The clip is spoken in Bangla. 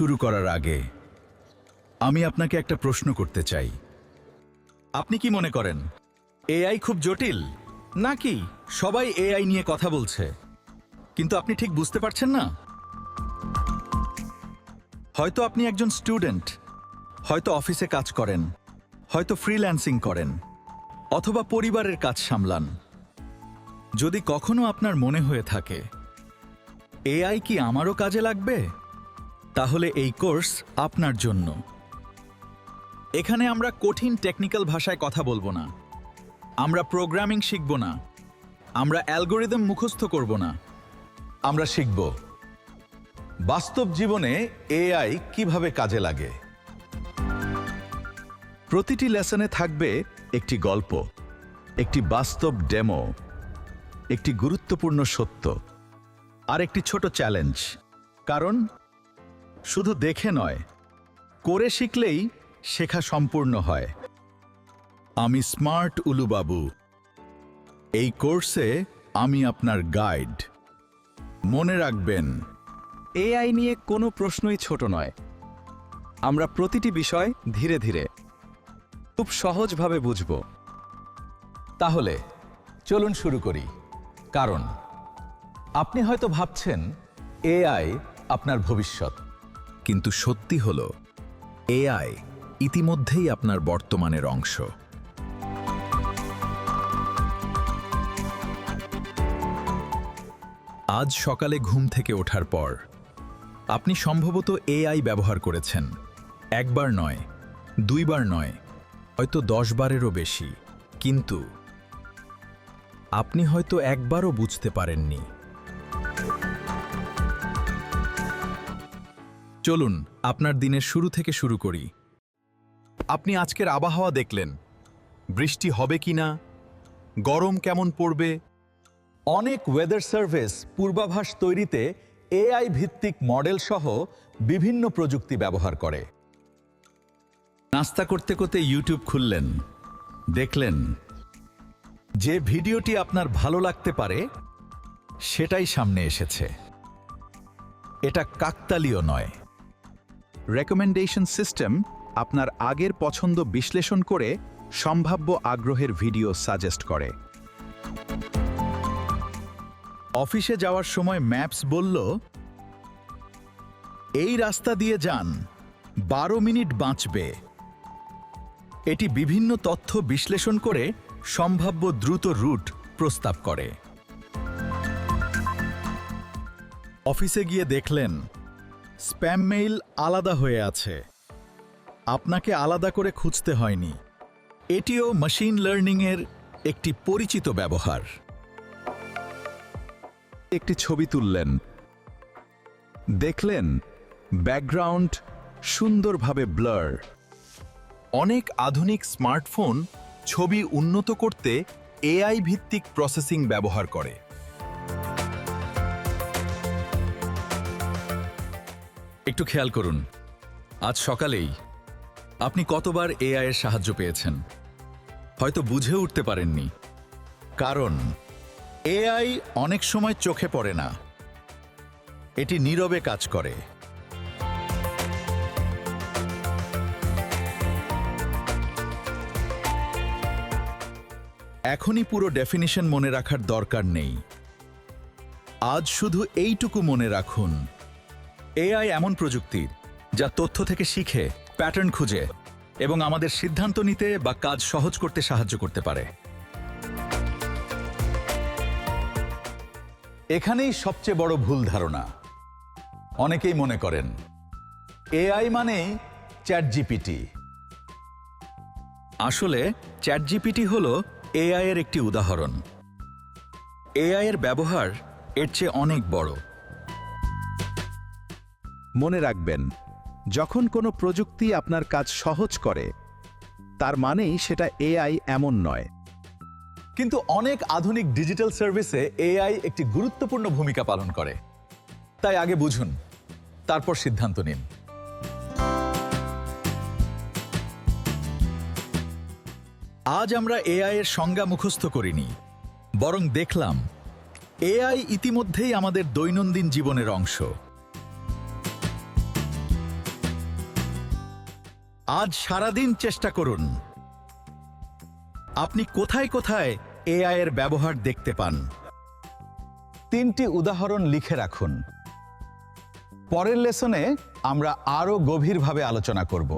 শুরু করার আগে আমি আপনাকে একটা প্রশ্ন করতে চাই। আপনি কি মনে করেন এআই খুব জটিল, নাকি সবাই এআই নিয়ে কথা বলছে কিন্তু আপনি ঠিক বুঝতে পারছেন না? হয়তো আপনি একজন স্টুডেন্ট, হয়তো অফিসে কাজ করেন, হয়তো ফ্রিল্যান্সিং করেন, অথবা পরিবারের কাজ সামলান। যদি কখনো আপনার মনে হয়ে থাকে এআই কি আমারও কাজে লাগবে, তাহলে এই কোর্স আপনার জন্য। এখানে আমরা কঠিন টেকনিক্যাল ভাষায় কথা বলবো না, আমরা প্রোগ্রামিং শিখব না, আমরা অ্যালগোরিদম মুখস্থ করব না। আমরা শিখব বাস্তব জীবনে এআই কিভাবে কাজে লাগে। প্রতিটি লেসনে থাকবে একটি গল্প, একটি বাস্তব ডেমো, একটি গুরুত্বপূর্ণ সত্য, আর একটি ছোট চ্যালেঞ্জ। কারণ শুধু দেখে নয়, করে শিখলেই শেখা সম্পূর্ণ হয়। আমি স্মার্ট উলু বাবু। এই কোর্সে আমি আপনার গাইড। মনে রাখবেন, এআই নিয়ে কোনো প্রশ্নই ছোট নয়। আমরা প্রতিটি বিষয় ধীরে ধীরে খুব সহজভাবে বুঝব। তাহলে চলুন শুরু করি। কারণ আপনি হয়তো ভাবছেন এআই আপনার ভবিষ্যৎ, কিন্তু সত্যি হলো এআই ইতিমধ্যেই আপনার বর্তমানের অংশ। আজ সকালে ঘুম থেকে ওঠার পর আপনি সম্ভবত এআই ব্যবহার করেছেন। একবার নয়, দুইবার নয়, হয়তো 10 বারেরও বেশি। কিন্তু আপনি হয়তো একবারও বুঝতে পারেননি। চলুন আপনার দিনের শুরু থেকে শুরু করি। আপনি আজকের আবহাওয়া দেখলেন, বৃষ্টি হবে কিনা, গরম কেমন পড়বে। অনেক ওয়েদার সার্ভিস পূর্বাভাস তৈরিতে এআই ভিত্তিক মডেল সহ বিভিন্ন প্রযুক্তি ব্যবহার করে। নাস্তা করতে করতে ইউটিউব খুললেন, দেখলেন যে ভিডিওটি আপনার ভালো লাগতে পারে সেটাই সামনে এসেছে। এটা কাকতালীয় নয়। রেকমেন্ডেশন সিস্টেম আপনার আগের পছন্দ বিশ্লেষণ করে সম্ভাব্য আগ্রহের ভিডিও সাজেস্ট করে। অফিসে যাওয়ার সময় ম্যাপস বলল, এই রাস্তা দিয়ে যান, 12 মিনিট বাঁচবে। এটি বিভিন্ন তথ্য বিশ্লেষণ করে সম্ভাব্য দ্রুত রুট প্রস্তাব করে। অফিসে গিয়ে দেখলেন স্প্যাম মেইল আলাদা হয়ে আছে, আপনাকে আলাদা করে খুঁজতে হয়নি। এটিও মেশিন লার্নিংয়ের একটি পরিচিত ব্যবহার। একটি ছবি তুললেন, দেখলেন ব্যাকগ্রাউন্ড সুন্দরভাবে ব্লার। অনেক আধুনিক স্মার্টফোন ছবি উন্নত করতে এআই ভিত্তিক প্রসেসিং ব্যবহার করে। একটু খেয়াল করুন, আজ সকালেই আপনি কতবার এআই এর সাহায্য পেয়েছেন। হয়তো বুঝে উঠতে পারেননি, কারণ এআই অনেক সময় চোখে পড়ে না, এটি নীরবে কাজ করে। এখনই পুরো ডেফিনিশন মনে রাখার দরকার নেই। আজ শুধু এইটুকু মনে রাখুন, এআই এমন প্রযুক্তি যা তথ্য থেকে শিখে, প্যাটার্ন খুঁজে এবং আমাদের সিদ্ধান্ত নিতে বা কাজ সহজ করতে সাহায্য করতে পারে। এখানেই সবচেয়ে বড় ভুল ধারণা। অনেকেই মনে করেন এআই মানেই চ্যাটজিপিটি। আসলে চ্যাটজিপিটি হলো এআই এর একটি উদাহরণ। এআই এর ব্যবহার এর চেয়ে অনেক বড়। মনে রাখবেন, যখন কোনো প্রযুক্তি আপনার কাজ সহজ করে, তার মানেই সেটা এআই এমন নয়। কিন্তু অনেক আধুনিক ডিজিটাল সার্ভিসে এআই একটি গুরুত্বপূর্ণ ভূমিকা পালন করে। তাই আগে বুঝুন, তারপর সিদ্ধান্ত নিন। আজ আমরা এআই এর সংজ্ঞা মুখস্থ করিনি, বরং দেখলাম এআই ইতিমধ্যেই আমাদের দৈনন্দিন জীবনের অংশ। আজ সারাদিন চেষ্টা করুন। আপনি কোথায় কোথায় এআই এর ব্যবহার দেখতে পান? 3টি উদাহরণ লিখে রাখুন। পরের লেসনে আমরা আরও গভীরভাবে আলোচনা করব।